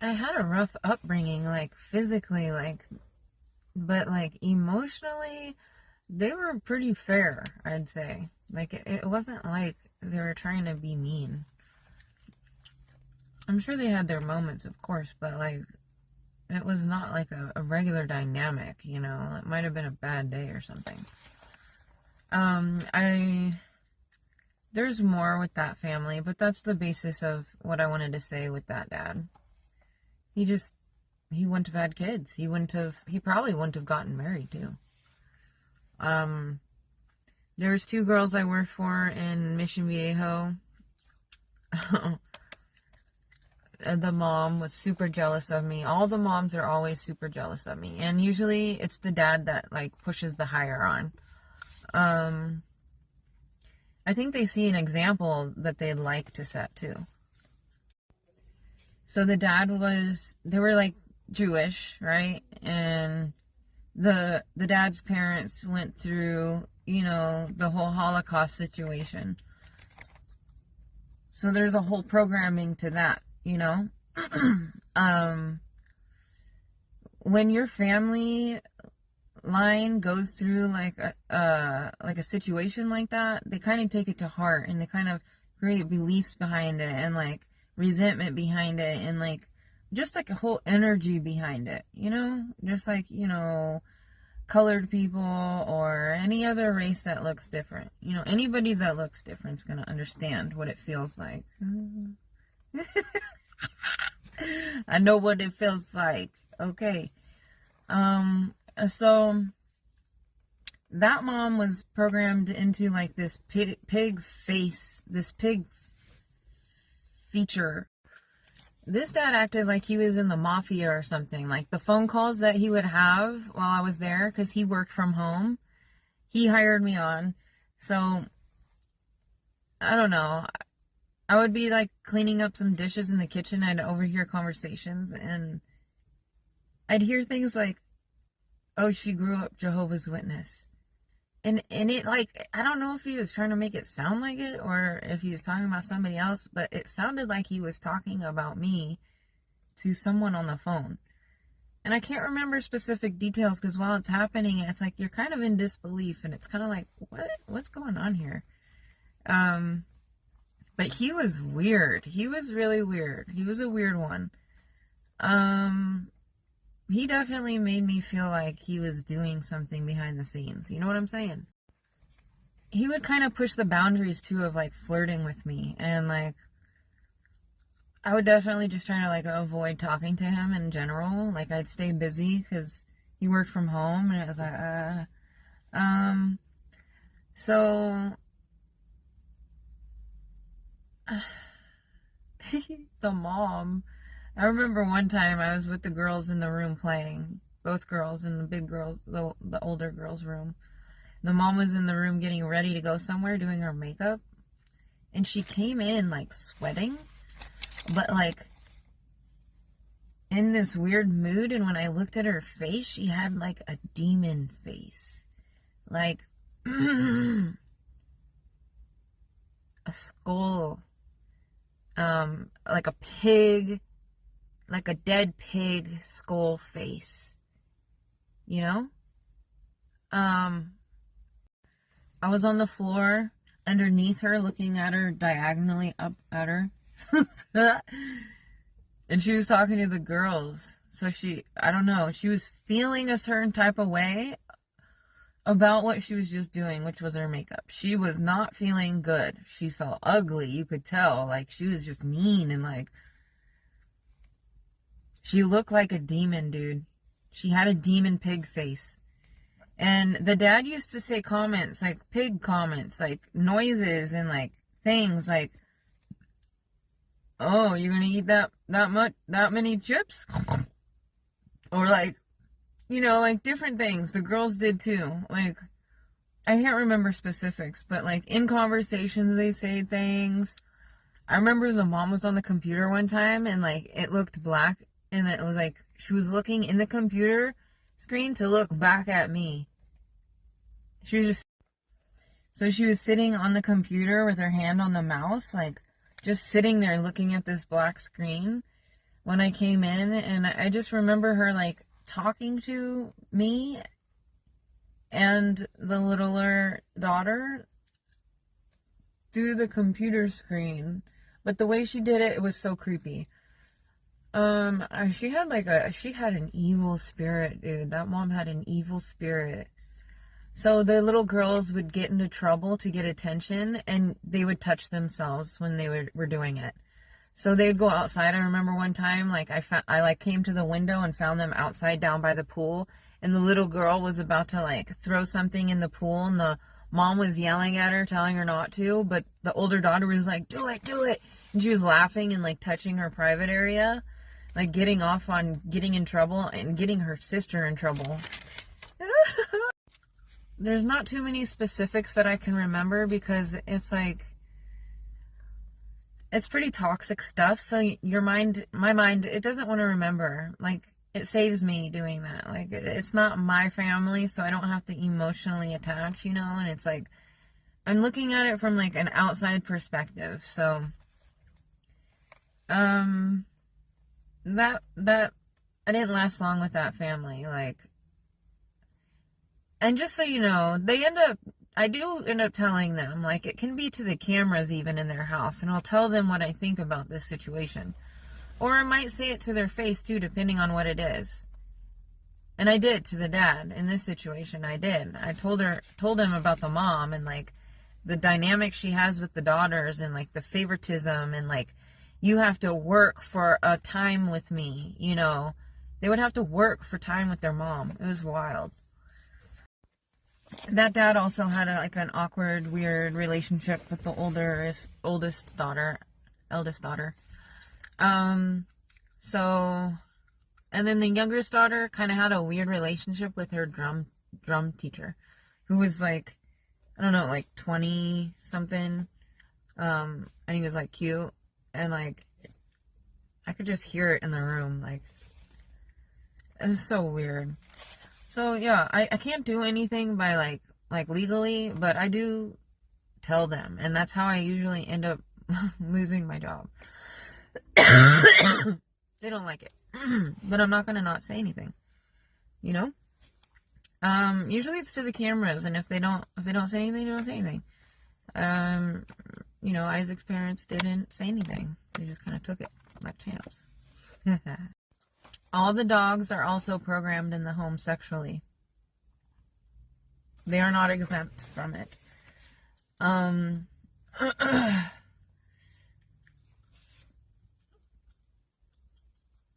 I had a rough upbringing, like physically, like, but like emotionally, they were pretty fair, I'd say. Like, it wasn't like they were trying to be mean. I'm sure they had their moments, of course, but like, it was not like a regular dynamic, you know? It might have been a bad day or something. I There's more with that family, but that's the basis of what I wanted to say with that dad. He just, he wouldn't have had kids. He probably wouldn't have gotten married too. Um, there was two girls I worked for in Mission Viejo. The mom was super jealous of me. All the moms are always super jealous of me. And usually it's the dad that like pushes the higher on. I think they see an example that they'd like to set too. So they were like Jewish, right? And the dad's parents went through, you know, the whole Holocaust situation. So there's a whole programming to that, you know? When your family line goes through like a situation like that, they kind of take it to heart and they kind of create beliefs behind it and like resentment behind it and like just like a whole energy behind it, you know? Just like, you know, colored people or any other race that looks different. You know, anybody that looks different is going to understand what it feels like. I know what it feels like. Okay. So that mom was programmed into like this pig face, this pig feature. This dad acted like he was in the mafia or something. Like the phone calls that he would have while I was there, because he worked from home, he hired me on. So I don't know. I would be like cleaning up some dishes in the kitchen. I'd overhear conversations and I'd hear things like, "Oh, she grew up Jehovah's Witness." And it like, I don't know if he was trying to make it sound like it or if he was talking about somebody else, but it sounded like he was talking about me to someone on the phone. And I can't remember specific details because while it's happening, it's like you're kind of in disbelief and it's kind of like, what's going on here? But he was weird. He was really weird. He was a weird one. He definitely made me feel like he was doing something behind the scenes. You know what I'm saying? He would kind of push the boundaries too of like flirting with me. And like, I would definitely just try to like avoid talking to him in general. Like I'd stay busy because he worked from home and it was like, so the mom, I remember one time I was with the girls in the room playing, both girls in the big girls, the older girls' room. The mom was in the room getting ready to go somewhere doing her makeup. And she came in like sweating, but like in this weird mood. And when I looked at her face, she had like a demon face. Like a skull, like a pig, like a dead pig skull face, you know? I was on the floor underneath her, looking at her diagonally up at her. And she was talking to the girls. So I don't know, she was feeling a certain type of way about what she was just doing, which was her makeup. She was not feeling good. She felt ugly. You could tell. Like, she was just mean and like, she looked like a demon, dude. She had a demon pig face. And the dad used to say comments, like pig comments, like noises and like things like, "Oh, you're gonna eat that many chips?" Or like, you know, like different things. The girls did too. Like, I can't remember specifics, but like in conversations they say things. I remember the mom was on the computer one time and like it looked black and it was like she was looking in the computer screen to look back at me. So she was sitting on the computer with her hand on the mouse, like just sitting there looking at this black screen, when I came in, and I just remember her like talking to me and the littler daughter through the computer screen. But the way she did it, it was so creepy. She had an evil spirit, dude. That mom had an evil spirit. So the little girls would get into trouble to get attention, and they would touch themselves when they were doing it. So they'd go outside. I remember one time, like, I came to the window and found them outside down by the pool, and the little girl was about to, like, throw something in the pool, and the mom was yelling at her, telling her not to, but the older daughter was like, do it, do it. And she was laughing and, like, touching her private area, like, getting off on getting in trouble and getting her sister in trouble. There's not too many specifics that I can remember because it's like, it's pretty toxic stuff. So my mind, it doesn't want to remember. Like, it saves me doing that. Like, it's not my family, so I don't have to emotionally attach, you know? And it's like, I'm looking at it from like an outside perspective. So, that I didn't last long with that family. Like, and just so you know, I do end up telling them, like, it can be to the cameras even in their house, and I'll tell them what I think about this situation. Or I might say it to their face too, depending on what it is. And I did to the dad in this situation. I did. I told him about the mom and like the dynamic she has with the daughters and like the favoritism and like, you have to work for a time with me, you know. They would have to work for time with their mom. It was wild. That dad also had an awkward, weird relationship with the eldest daughter. So, and then the youngest daughter kind of had a weird relationship with her drum teacher, who was like, I don't know, like 20 something. And he was like cute, and like, I could just hear it in the room. Like, it was so weird. So yeah, I can't do anything by like legally, but I do tell them, and that's how I usually end up losing my job. They don't like it, but I'm not gonna not say anything, you know. Usually it's to the cameras, and if they don't say anything, they don't say anything. You know, Isaac's parents didn't say anything; they just kind of took it like champs. All the dogs are also programmed in the home sexually. They are not exempt from it.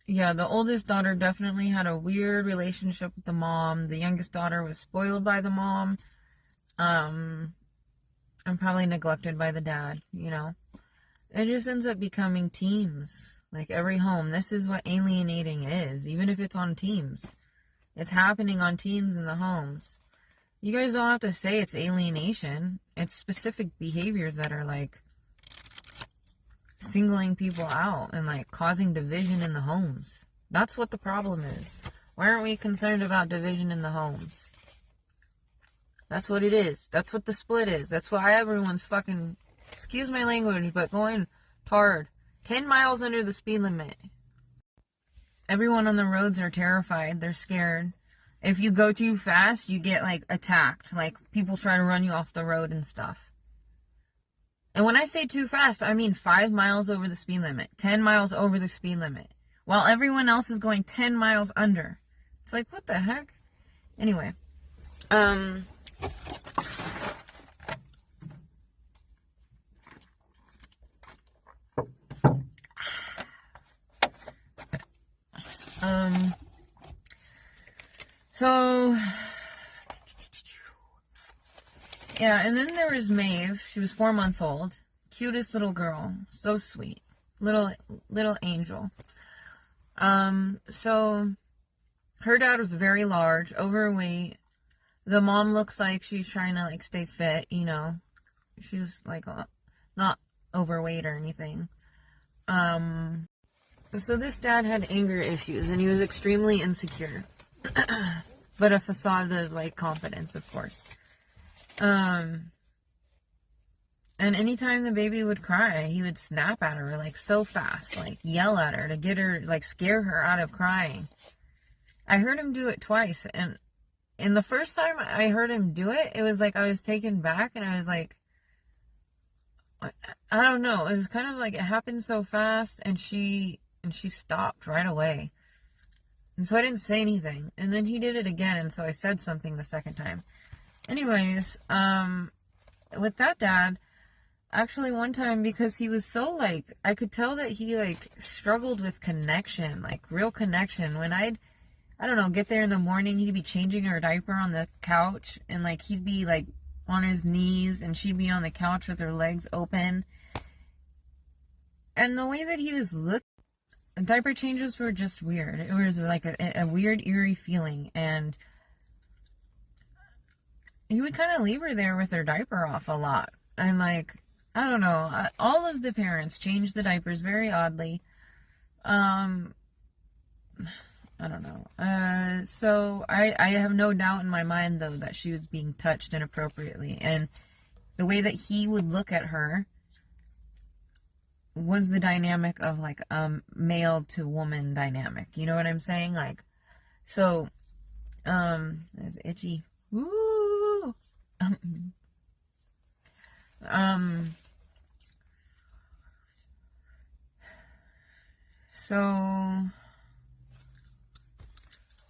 Yeah, the oldest daughter definitely had a weird relationship with the mom. The youngest daughter was spoiled by the mom. And probably neglected by the dad, you know. It just ends up becoming teams. Like every home, this is what alienating is, even if it's on teams. It's happening on teams in the homes. You guys don't have to say it's alienation. It's specific behaviors that are like singling people out and like causing division in the homes. That's what the problem is. Why aren't we concerned about division in the homes? That's what it is. That's what the split is. That's why everyone's fucking, excuse my language, but going tard. 10 miles under the speed limit. Everyone on the roads are terrified. They're scared. If you go too fast, you get, like, attacked. Like, people try to run you off the road and stuff. And when I say too fast, I mean 5 miles over the speed limit. 10 miles over the speed limit. While everyone else is going 10 miles under. It's like, what the heck? Anyway. So, yeah, and then there was Maeve. She was 4 months old. Cutest little girl. So sweet. Little angel. So, her dad was very large, overweight. The mom looks like she's trying to, like, stay fit, you know. She's, like, not overweight or anything. So this dad had anger issues, and he was extremely insecure. But a facade of, like, confidence, of course. And And anytime the baby would cry, he would snap at her, like, so fast, like, yell at her to get her, like, scare her out of crying. I heard him do it twice, and the first time I heard him do it, it was like I was taken back, and I was like, I don't know, it was kind of like it happened so fast, and she stopped right away. And so I didn't say anything, and then he did it again, and so I said something the second time. Anyways, with that dad, actually one time, because he was so, like, I could tell that he, like, struggled with connection, like, real connection. When I don't know, get there in the morning, he'd be changing her diaper on the couch, and, like, he'd be, like, on his knees, and she'd be on the couch with her legs open. And the way that he was looking, diaper changes were just weird. It was, like, a weird, eerie feeling, and he would kind of leave her there with her diaper off a lot. And, like, I don't know, all of the parents changed the diapers very oddly. I don't know. So I have no doubt in my mind, though, that she was being touched inappropriately. And the way that he would look at her was the dynamic of, like, male to woman dynamic. You know what I'm saying? Like, so, it's itchy. Woo! So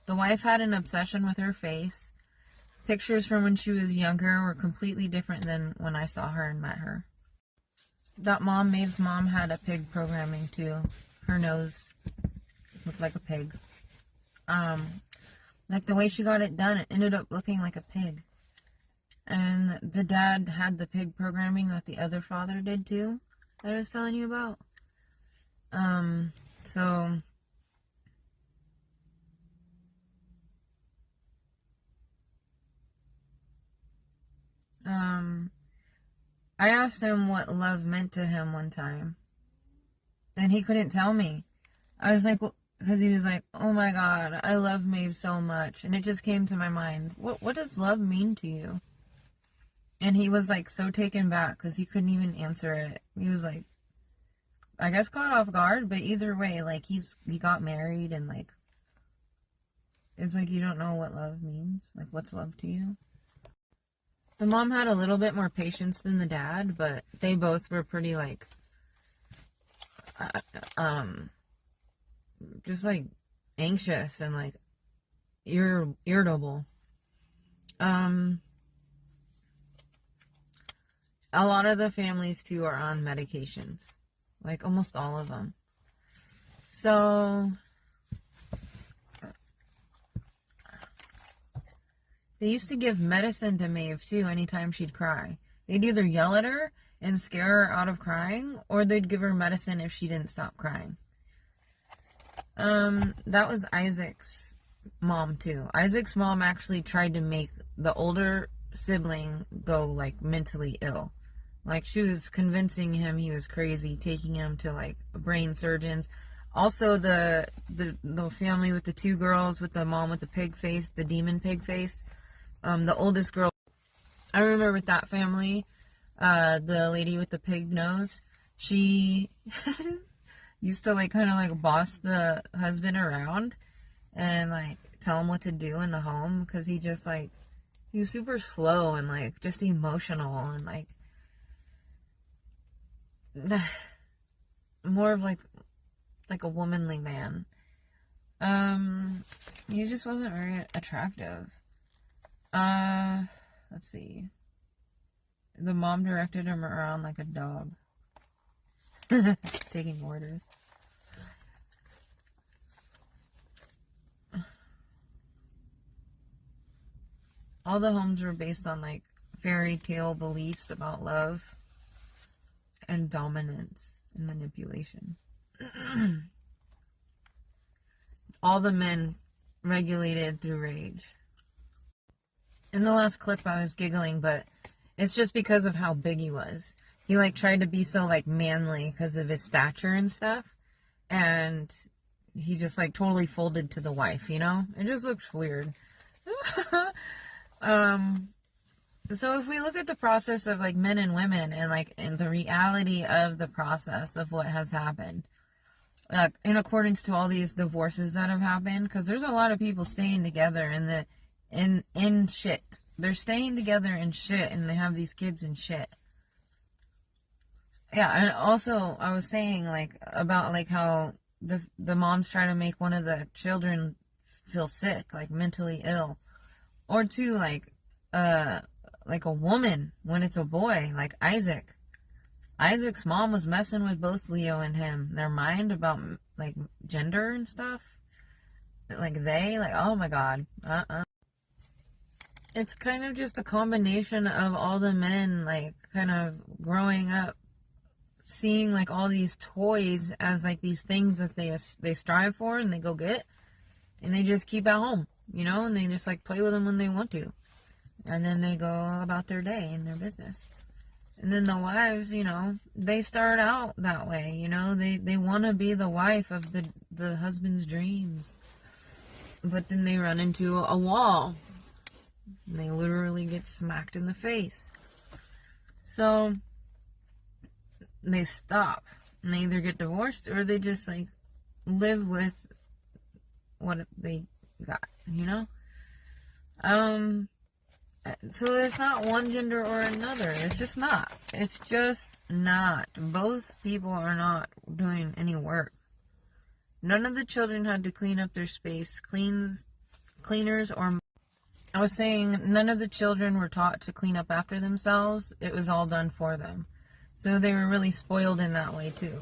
the wife had an obsession with her face. Pictures from when she was younger were completely different than when I saw her and met her. That mom, Maeve's mom, had a pig programming too. Her nose looked like a pig. Like the way she got it done, it ended up looking like a pig. And the dad had the pig programming that the other father did too, that I was telling you about. So I asked him what love meant to him one time, and he couldn't tell me. I was like, because he was like, oh my God, I love Maeve so much. And it just came to my mind, what does love mean to you? And he was, like, so taken back because he couldn't even answer it. He was like, I guess caught off guard, but either way, like, he got married, and, like, it's like you don't know what love means. Like, what's love to you? The mom had a little bit more patience than the dad, but they both were pretty, like, just, like, anxious and, like, irritable. A lot of the families, too, are on medications. Like, almost all of them. So they used to give medicine to Maeve, too, anytime she'd cry. They'd either yell at her and scare her out of crying, or they'd give her medicine if she didn't stop crying. That was Isaac's mom, too. Isaac's mom actually tried to make the older sibling go, like, mentally ill. Like, she was convincing him he was crazy, taking him to, like, brain surgeons. Also, the family with the two girls, with the mom with the pig face, the demon pig face. The oldest girl, I remember with that family, the lady with the pig nose, she used to, like, kind of, like, boss the husband around and, like, tell him what to do in the home, because he just, like, he was super slow and, like, just emotional and, like, more of, like a womanly man. He just wasn't very attractive. Let's see. The mom directed him around like a dog. Taking orders. All the homes were based on, like, fairy tale beliefs about love and dominance and manipulation. All the men regulated through rage. In the last clip I was giggling, but it's just because of how big he was. He, like, tried to be so, like, manly because of his stature and stuff, and he just, like, totally folded to the wife, you know? It just looks weird. So if we look at the process of like men and women and like in the reality of the process of what has happened, like in accordance to all these divorces that have happened, because there's a lot of people staying together in shit. They're staying together in shit, and they have these kids in shit. Yeah, and also I was saying like about like how the moms try to make one of the children feel sick, like mentally ill, or two like a woman when it's a boy, like Isaac. Isaac's mom was messing with both Leo and him. Their mind about like gender and stuff, like oh my god, It's kind of just a combination of all the men like kind of growing up seeing like all these toys as like these things that they strive for and they go get, and they just keep at home, and they just like play with them when they want to, and then they go about their day and their business. And then the wives, they start out that way, they want to be the wife of the husband's dreams, but then they run into a wall and they literally get smacked in the face. So they stop and they either get divorced or they just like live with what they got, So there's not one gender or another. It's just not. Both people are not doing any work. None of the children had to clean up their space. Cleaners or... I was saying none of the children were taught to clean up after themselves. It was all done for them. So they were really spoiled in that way too.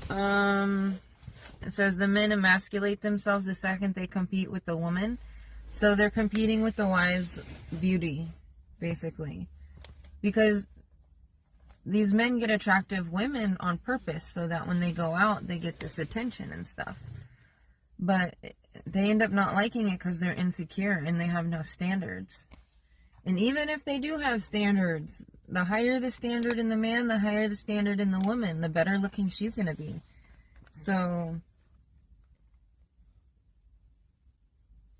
It says the men emasculate themselves the second they compete with the woman. So they're competing with the wife's beauty, basically. Because these men get attractive women on purpose so that when they go out, they get this attention and stuff. But they end up not liking it because they're insecure and they have no standards. And even if they do have standards, the higher the standard in the man, the higher the standard in the woman, the better looking she's going to be. So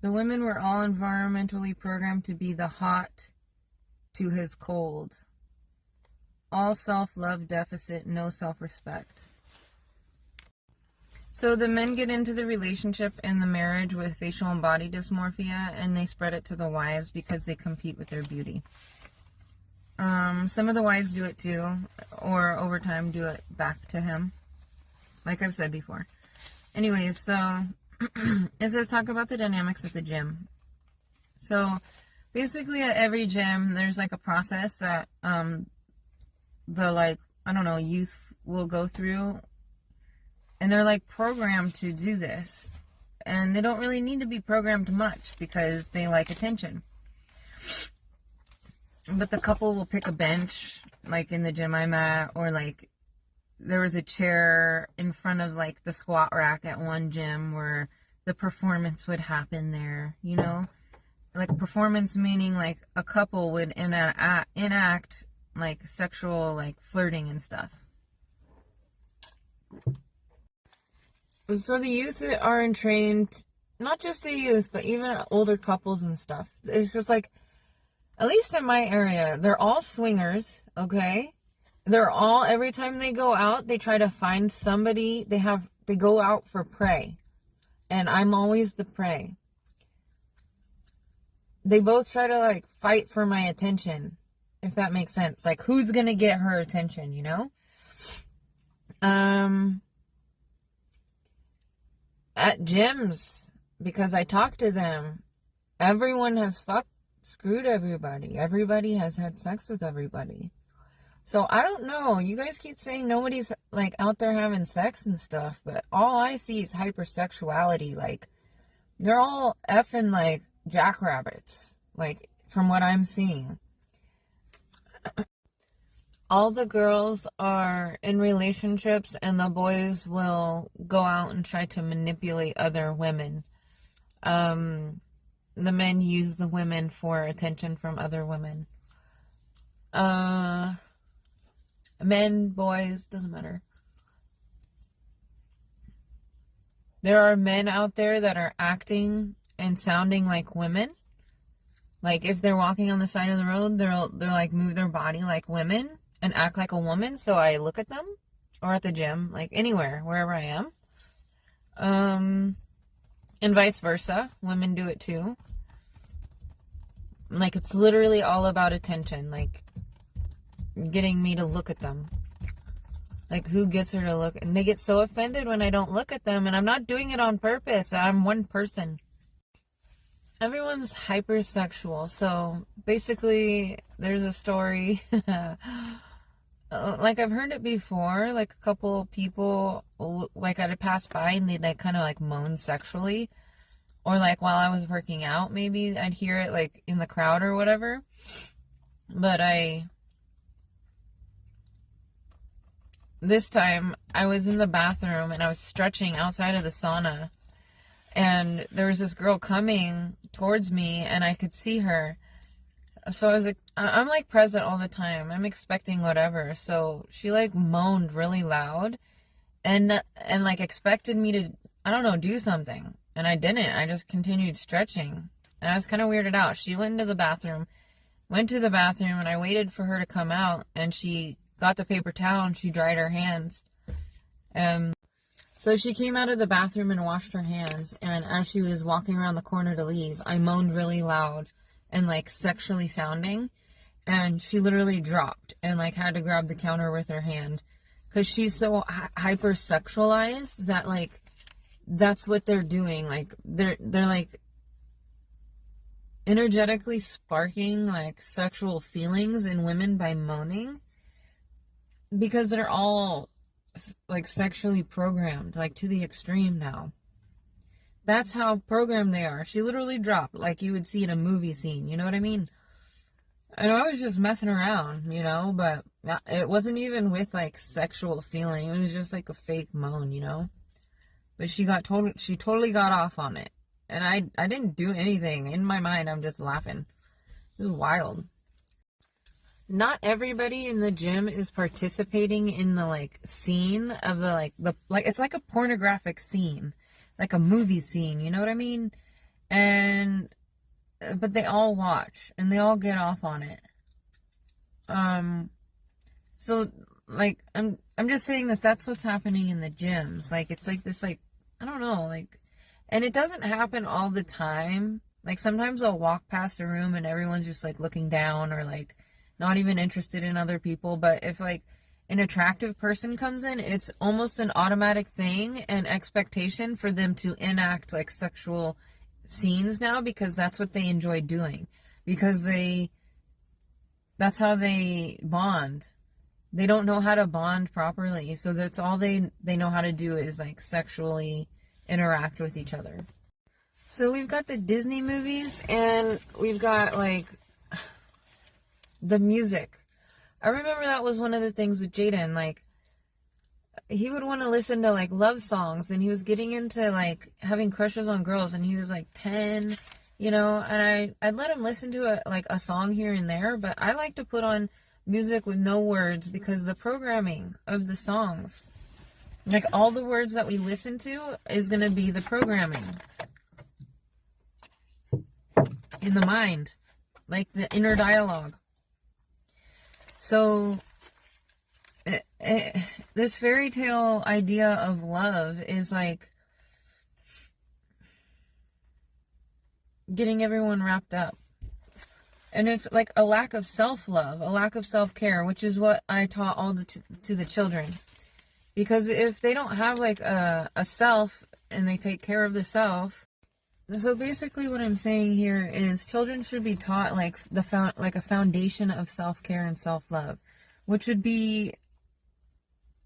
the women were all environmentally programmed to be the hot to his cold. All self-love deficit, no self-respect. So the men get into the relationship and the marriage with facial and body dysmorphia, and they spread it to the wives because they compete with their beauty. Some of the wives do it too, or over time do it back to him, like I've said before. Anyways, so it says talk about the dynamics at the gym. So basically at every gym, there's like a process that youth will go through. And they're like programmed to do this. And they don't really need to be programmed much because they like attention. But the couple will pick a bench, like in the gym I'm at, or like there was a chair in front of like the squat rack at one gym where the performance would happen there, Like performance meaning like a couple would enact like sexual like flirting and stuff. So the youth are entrained, not just the youth, but even older couples and stuff. It's just like, at least in my area, they're all swingers, okay? They're all, every time they go out, they try to find somebody, they go out for prey. And I'm always the prey. They both try to like fight for my attention, if that makes sense. Like, who's gonna get her attention, At gyms, because I talk to them, everyone has screwed everybody. Everybody has had sex with everybody. So I don't know. You guys keep saying nobody's like out there having sex and stuff, but all I see is hypersexuality. Like, they're all effing like jackrabbits, like from what I'm seeing. All the girls are in relationships and the boys will go out and try to manipulate other women. The men use the women for attention from other women. Men, boys, doesn't matter. There are men out there that are acting and sounding like women. Like if they're walking on the side of the road, they're like move their body like women and act like a woman. So I look at them, or at the gym, like anywhere, wherever I am. And vice versa. Women do it too. Like it's literally all about attention. Like getting me to look at them. Like who gets her to look? And they get so offended when I don't look at them. And I'm not doing it on purpose. I'm one person. Everyone's hypersexual. So basically there's a story. Like I've heard it before. Like a couple people, like I'd pass by and they'd like kind of like moan sexually. Or like while I was working out, maybe I'd hear it like in the crowd or whatever. But this time I was in the bathroom and I was stretching outside of the sauna. And there was this girl coming towards me and I could see her. So I was like, I'm like present all the time. I'm expecting whatever. So she like moaned really loud and like expected me to, I don't know, do something. And I didn't. I just continued stretching. And I was kind of weirded out. She went to the bathroom, and I waited for her to come out. And she got the paper towel and she dried her hands. So she came out of the bathroom and washed her hands. And as she was walking around the corner to leave, I moaned really loud and like sexually sounding. And she literally dropped and like had to grab the counter with her hand. Because she's so hypersexualized that like, that's what they're doing. Like they're like energetically sparking like sexual feelings in women by moaning, because they're all like sexually programmed, like to the extreme now. That's how programmed they are. She literally dropped like you would see in a movie scene, you know what I mean? And I was just messing around, you know, but it wasn't even with like sexual feeling. It was just like a fake moan, you know? But she totally got off on it. And I didn't do anything. In my mind, I'm just laughing. This is wild. Not everybody in the gym is participating in the like scene of the like it's like a pornographic scene, like a movie scene, you know what I mean? And but they all watch and they all get off on it. So like I'm just saying that that's what's happening in the gyms. Like it's like this like, I don't know, like, and it doesn't happen all the time. Like sometimes I'll walk past a room and everyone's just like looking down or like not even interested in other people. But if like an attractive person comes in, it's almost an automatic thing and expectation for them to enact like sexual scenes now, because that's what they enjoy doing, because that's how they bond. They don't know how to bond properly, so that's all they know how to do is like sexually interact with each other. So we've got the Disney movies and we've got like the music. I remember that was one of the things with Jaden, like he would want to listen to like love songs, and he was getting into like having crushes on girls, and he was like 10, you know, and I'd let him listen to a song here and there, but I like to put on music with no words, because the programming of the songs, like all the words that we listen to is going to be the programming in the mind, like the inner dialogue. So this fairy tale idea of love is like getting everyone wrapped up. And it's like a lack of self-love, a lack of self-care, which is what I taught all to the children. Because if they don't have like a self and they take care of the self. So basically what I'm saying here is children should be taught like a foundation of self-care and self-love, which would be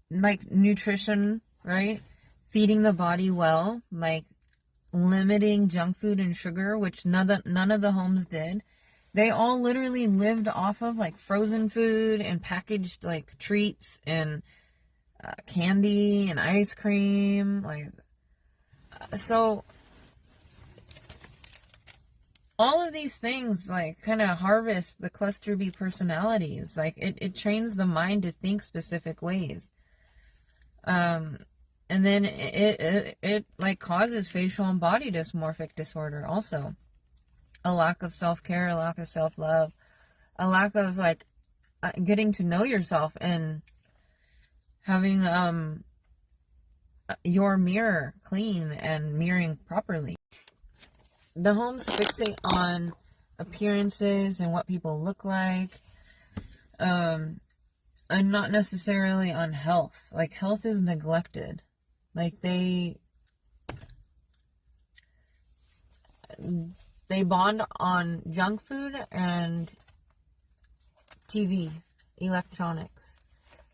like nutrition, right? Feeding the body well, like limiting junk food and sugar, which none of the homes did. They all literally lived off of like frozen food and packaged like treats and candy and ice cream. Like, so all of these things like kind of harvest the cluster B personalities. Like it trains the mind to think specific ways. And then it like causes facial and body dysmorphic disorder also. a lack of self-care, a lack of self-love, a lack of like getting to know yourself and having your mirror clean and mirroring properly. The homes fixate on appearances and what people look like, and not necessarily on health. Like, health is neglected. Like, they bond on junk food and TV, electronics.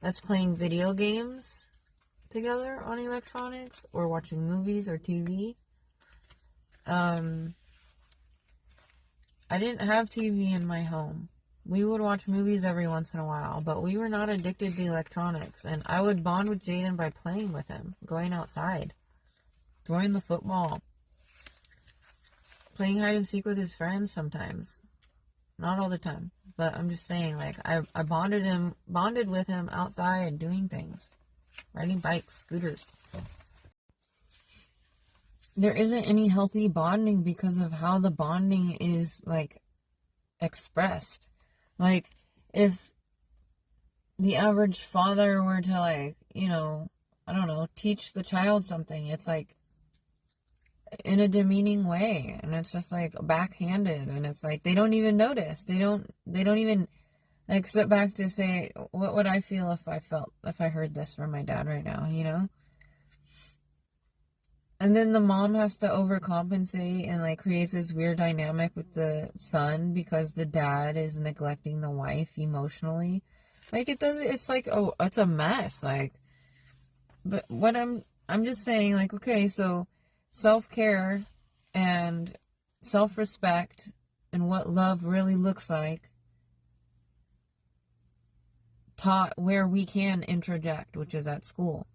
That's playing video games together on electronics, or watching movies or TV. I didn't have TV in my home. We would watch movies every once in a while, but we were not addicted to electronics. And I would bond with Jaden by playing with him, going outside, throwing the football, playing hide and seek with his friends sometimes. Not all the time, but I'm just saying, like, I bonded with him outside doing things, riding bikes, scooters. There isn't any healthy bonding because of how the bonding is, like, expressed. Like, if the average father were to, like, you know, I don't know, teach the child something, it's like in a demeaning way, and it's just like backhanded, and it's like they don't even notice. They don't even like sit back to say, what would I feel if I heard this from my dad right now, you know? And then the mom has to overcompensate and like creates this weird dynamic with the son because the dad is neglecting the wife emotionally. Like, it's like, oh, it's a mess. Like, but what I'm just saying, like, okay, so self-care and self-respect and what love really looks like taught where we can interject, which is at school.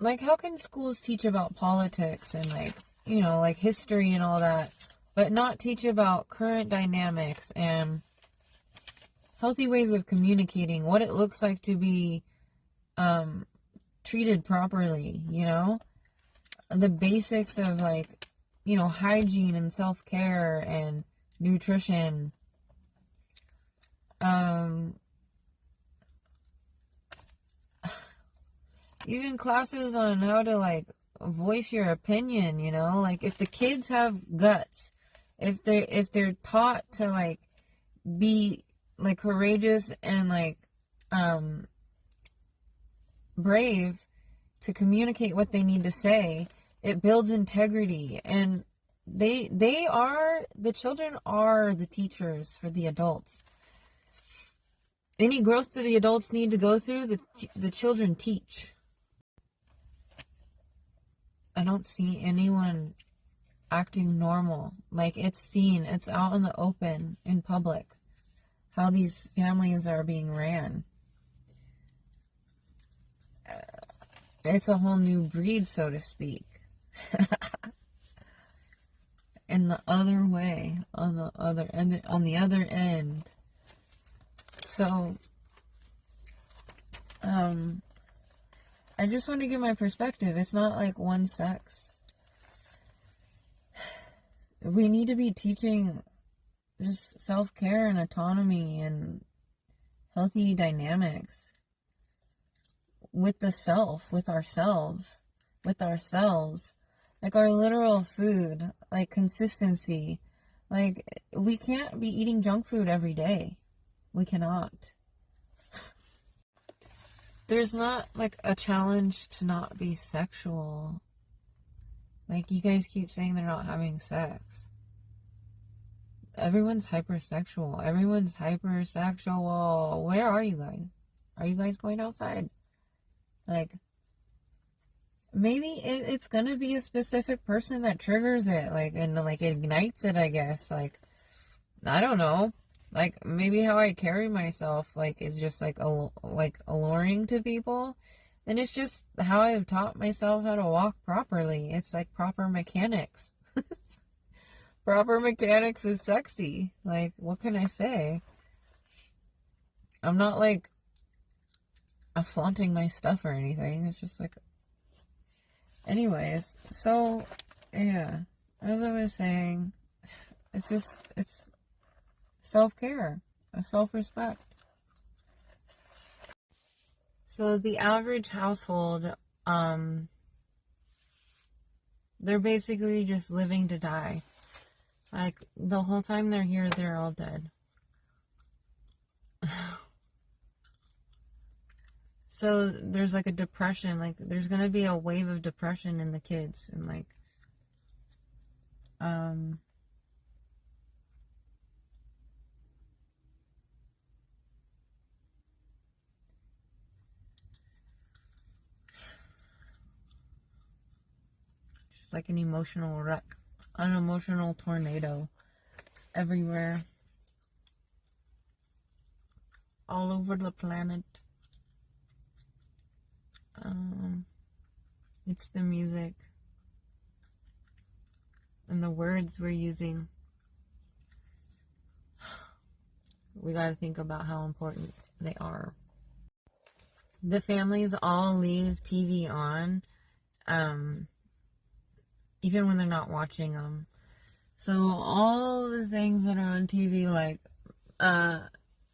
Like, how can schools teach about politics and, like, you know, like history and all that, but not teach about current dynamics and healthy ways of communicating, what it looks like to be treated properly, you know? The basics of, like, you know, hygiene and self-care and nutrition. Even classes on how to, like, voice your opinion, you know? Like, if the kids have guts, if they're taught to, like, be, like, courageous and, like, brave to communicate what they need to say, it builds integrity. And the children are the teachers for the adults. Any growth that the adults need to go through, the children teach. I don't see anyone acting normal. Like, it's seen, it's out in the open, in public, how these families are being ran. It's a whole new breed, so to speak. In the other way, on the other end. So, I just want to give my perspective. It's not like one sex. We need to be teaching just self-care and autonomy and healthy dynamics with the self, with ourselves. Like, our literal food, like, consistency. Like, we can't be eating junk food every day. We cannot. There's not, like, a challenge to not be sexual. Like, you guys keep saying they're not having sex. Everyone's hypersexual. Where are you guys? Are you guys going outside? Like, maybe it's gonna be a specific person that triggers it, like, and, like, ignites it, I guess. Like, I don't know. Like, maybe how I carry myself, like, is just, like, alluring to people. And it's just how I've taught myself how to walk properly. It's, like, proper mechanics. Proper mechanics is sexy. Like, what can I say? I'm not, like, flaunting my stuff or anything. It's just, like... Anyways, so, yeah. As I was saying, it's self-care, self-respect. So the average household, they're basically just living to die. Like, the whole time they're here, they're all dead. So there's like a depression, like there's gonna be a wave of depression in the kids, and like, just like an emotional wreck, an emotional tornado everywhere, all over the planet. It's the music and the words we're using. We gotta think about how important they are. The families all leave TV on, even when they're not watching them. So all the things that are on TV, like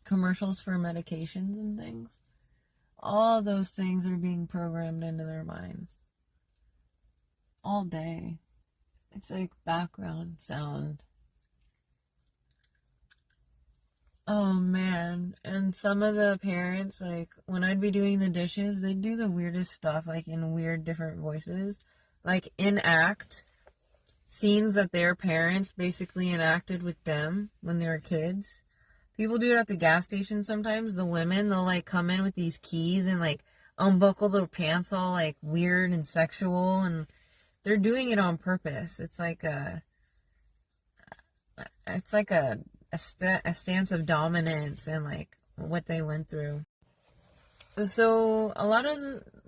commercials for medications and things, all those things are being programmed into their minds all day. It's like background sound. Oh man. And some of the parents, like, when I'd be doing the dishes, they'd do the weirdest stuff, like in weird different voices, like enact scenes that their parents basically enacted with them when they were kids. People do it at the gas station sometimes. The women, they'll like come in with these keys and like unbuckle their pants all like weird and sexual, and they're doing it on purpose. It's like a stance of dominance and like what they went through. So a lot of,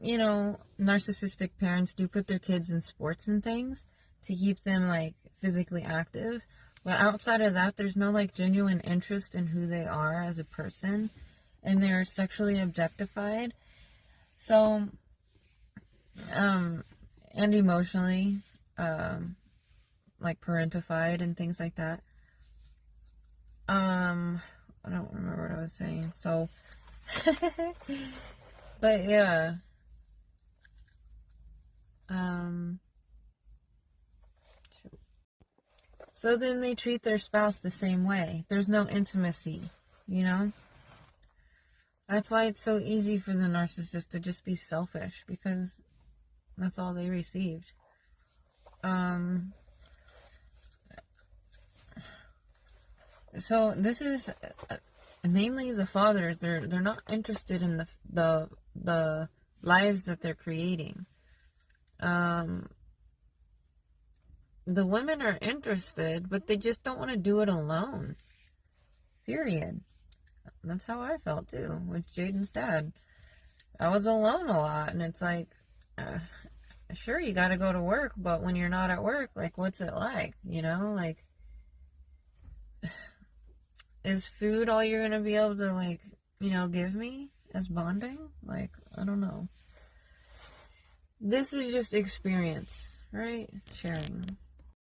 narcissistic parents do put their kids in sports and things to keep them like physically active. But outside of that, there's no like genuine interest in who they are as a person, and they're sexually objectified. So, and emotionally, like parentified and things like that. I don't remember what I was saying. So, but yeah. So then they treat their spouse the same way. There's no intimacy, That's why it's so easy for the narcissist to just be selfish, because that's all they received. So this is mainly the fathers. They're not interested in the lives that they're creating. The women are interested, but they just don't want to do it alone. Period. That's how I felt too with Jaden's dad. I was alone a lot, and it's like, sure, you got to go to work, but when you're not at work, like, what's it like? Like, is food all you're gonna be able to like, give me as bonding? Like, I don't know. This is just experience, right? Sharing.